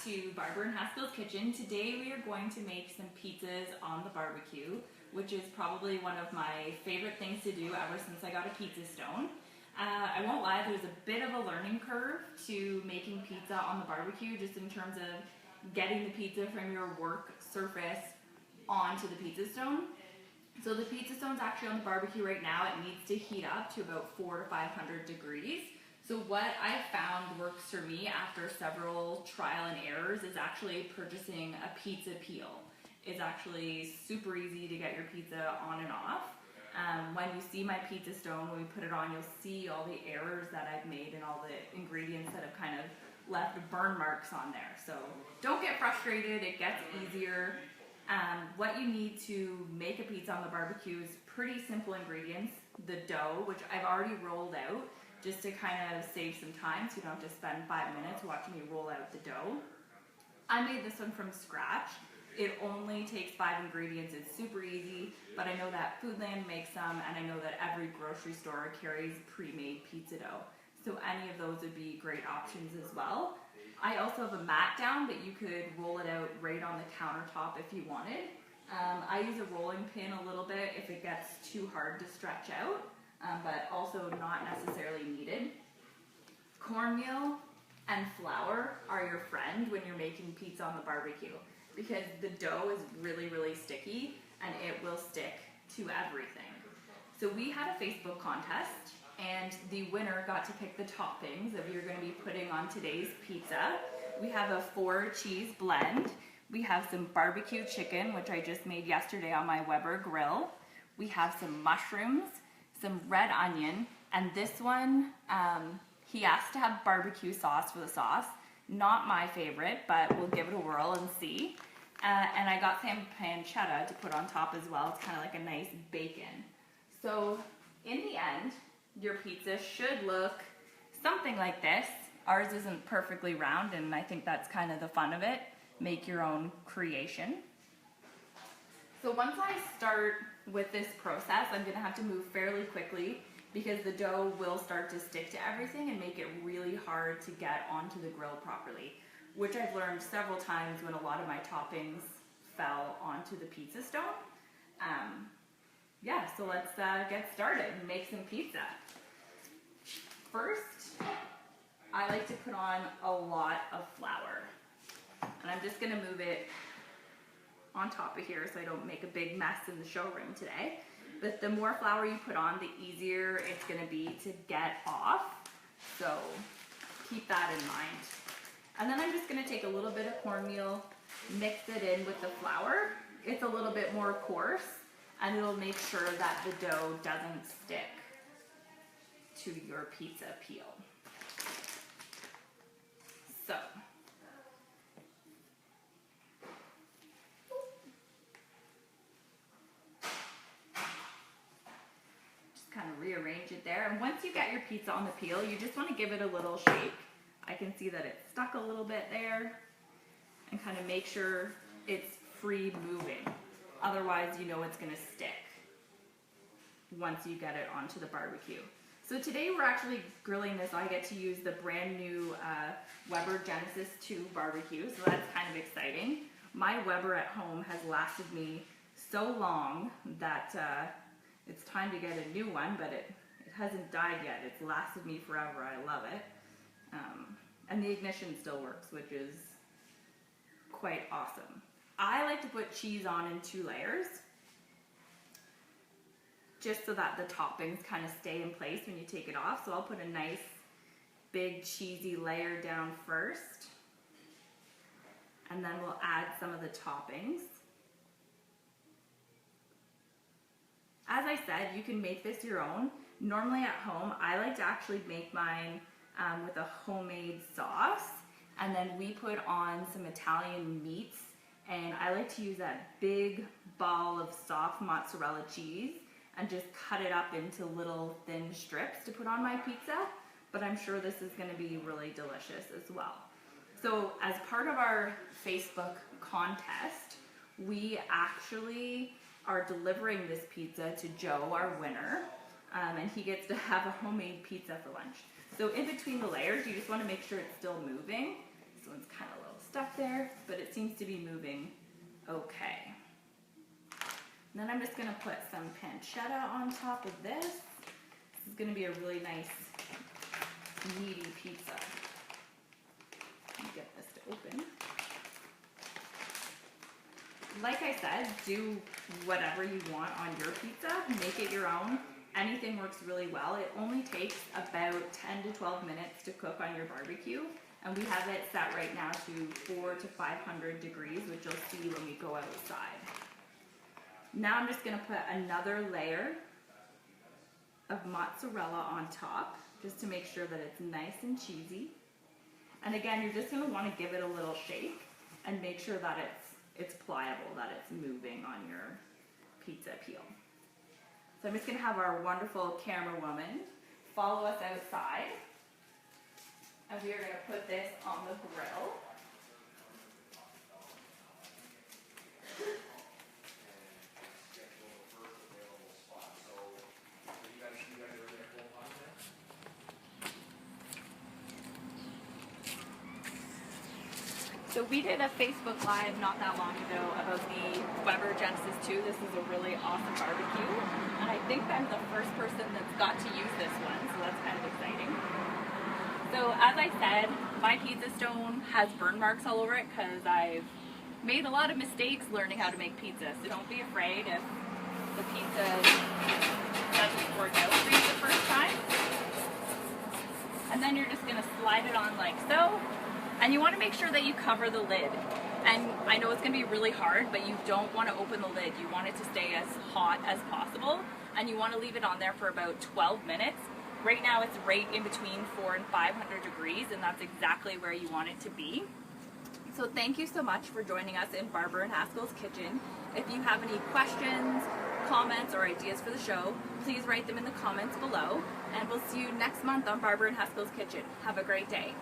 to Barber and Haskill's kitchen. Today we are going to make some pizzas on the barbecue, which is probably one of my favorite things to do ever since I got a pizza stone. I won't lie, there's a bit of a learning curve to making pizza on the barbecue, just in terms of getting the pizza from your work surface onto the pizza stone. So the pizza stone's actually on the barbecue right now. It needs to heat up to about 400 to 500 degrees. So what I found works for me after several trial and errors is actually purchasing a pizza peel. It's actually super easy to get your pizza on and off. When you see my pizza stone, when we put it on, you'll see all the errors that I've made and all the ingredients that have kind of left burn marks on there. So don't get frustrated, it gets easier. What you need to make a pizza on the barbecue is pretty simple ingredients. The dough, which I've already rolled out, just to kind of save some time so you don't have to spend 5 minutes watching me roll out the dough. I made this one from scratch. It only takes 5 ingredients. It's super easy, but I know that Foodland makes some, and I know that every grocery store carries pre-made pizza dough. So any of those would be great options as well. I also have a mat down, but you could roll it out right on the countertop if you wanted. I use a rolling pin a little bit if it gets too hard to stretch out. But also not necessarily needed. Cornmeal and flour are your friend when you're making pizza on the barbecue, because the dough is really, really sticky and it will stick to everything. So we had a Facebook contest and the winner got to pick the toppings that you're going to be putting on today's pizza. We have a 4-cheese blend. We have some barbecue chicken, which I just made yesterday on my Weber grill. We have some mushrooms, some red onion, and this one, he asked to have barbecue sauce for the sauce. Not my favorite, but we'll give it a whirl and see. And I got some pancetta to put on top as well. It's kind of like a nice bacon. So in the end, your pizza should look something like this. Ours isn't perfectly round, and I think that's kind of the fun of it. Make your own creation. So once I start with this process, I'm going to have to move fairly quickly because the dough will start to stick to everything and make it really hard to get onto the grill properly, which I've learned several times when a lot of my toppings fell onto the pizza stone. Yeah, so let's get started and make some pizza. First, I like to put on a lot of flour, and I'm just going to move it on top of here so I don't make a big mess in the showroom today. But the more flour you put on, the easier it's going to be to get off. So keep that in mind. And then I'm just going to take a little bit of cornmeal, mix it in with the flour. It's a little bit more coarse, and it'll make sure that the dough doesn't stick to your pizza peel. So kind of rearrange it there. And once you get your pizza on the peel, you just want to give it a little shake. I can see that it's stuck a little bit there, and kind of make sure it's free moving. Otherwise, you know it's going to stick once you get it onto the barbecue. So today we're actually grilling this. I get to use the brand new Weber Genesis 2 barbecue, so that's kind of exciting. My Weber at home has lasted me so long that it's time to get a new one, but it hasn't died yet. It's lasted me forever. I love it. And the ignition still works, which is quite awesome. I like to put cheese on in 2 layers, just so that the toppings kind of stay in place when you take it off. So I'll put a nice big cheesy layer down first, and then we'll add some of the toppings. As I said, you can make this your own. Normally at home, I like to actually make mine with a homemade sauce, and then we put on some Italian meats, and I like to use that big ball of soft mozzarella cheese and just cut it up into little thin strips to put on my pizza, but I'm sure this is going to be really delicious as well. So as part of our Facebook contest, we actually are delivering this pizza to Joe, our winner, and he gets to have a homemade pizza for lunch. So in between the layers, you just want to make sure it's still moving. This one's kind of a little stuck there, but it seems to be moving okay. And then I'm just going to put some pancetta on top of this. This is going to be a really nice, meaty pizza. Let me get this to open. Like I said, do whatever you want on your pizza. Make it your own. Anything works really well. It only takes about 10 to 12 minutes to cook on your barbecue. And we have it set right now to 400 to 500 degrees, which you'll see when we go outside. Now I'm just going to put another layer of mozzarella on top, just to make sure that it's nice and cheesy. And again, you're just going to want to give it a little shake and make sure that it's pliable, that it's moving on your pizza peel. So I'm just going to have our wonderful camera woman follow us outside. And we are going to put this on the grill. So we did a Facebook Live not that long ago about the Weber Genesis 2. This is a really awesome barbecue. And I think I'm the first person that's got to use this one, so that's kind of exciting. So as I said, my pizza stone has burn marks all over it because I've made a lot of mistakes learning how to make pizza. So don't be afraid if the pizza doesn't work out for you the first time. And then you're just going to slide it on like so. And you want to make sure that you cover the lid. And I know it's going to be really hard, but you don't want to open the lid. You want it to stay as hot as possible. And you want to leave it on there for about 12 minutes. Right now it's right in between 400 and 500 degrees, and that's exactly where you want it to be. So thank you so much for joining us in Barber and Haskill's kitchen. If you have any questions, comments, or ideas for the show, please write them in the comments below. And we'll see you next month on Barber and Haskill's kitchen. Have a great day.